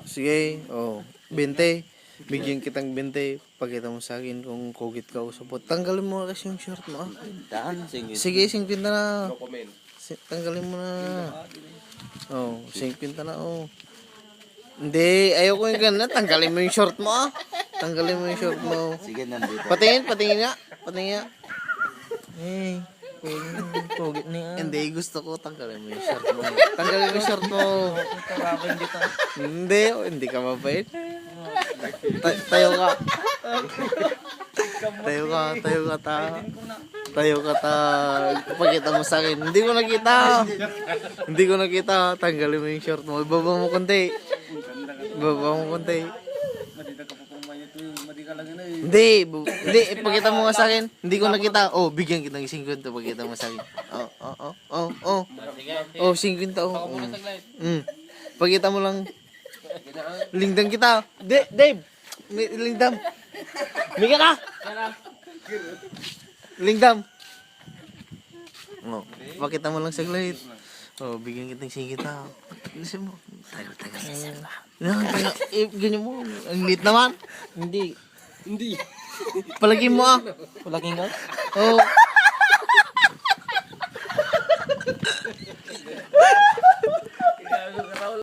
Sige, oh. 20. Bigyan kitang 20. Pakita mo sa akin kung kugit ka o supot. Tanggalin mo kasi yung short mo. Sige, 50 na. Tanggalin mo na. Oh, 50 na, oh. Hindi, ayoko yung ganun. Tanggalin mo yung short mo, ah. Tanggalin mo yung short mo. Sige, nandito. Patingin nga. Patingin nga. Eh, kugit niya. Hindi, gusto ko tanggalin mo yung short mo. Tanggalin mo yung short mo. Tawagin dito. Hindi, oh, hindi ka mabait. Tayo ka. Tayo ka ta. Tayo ka ta. Pakita mo sa akin. Hindi ko nakita. Hindi ko nakita. Tanggalin mo yung short mo. Ibaba mo konti. Ibaba mo konti. Hindi, hindi, ipakita mo nga sa akin. Hindi ko nakita. Oh, bigyan kita ng 50. Pakita mo sa akin. Oh, 50. Oh. Pakita mo lang. Lingdam kita. Dave. Lingdam. Mika na. Lingdam. Oh, pakita mo lang saglit. Oh, bigyan kitang 50. Listen mo. Tagal sa sala. Ganyan mo. Ang lit naman. Hindi. Palagin mo, ah. Palaking ka? Oh.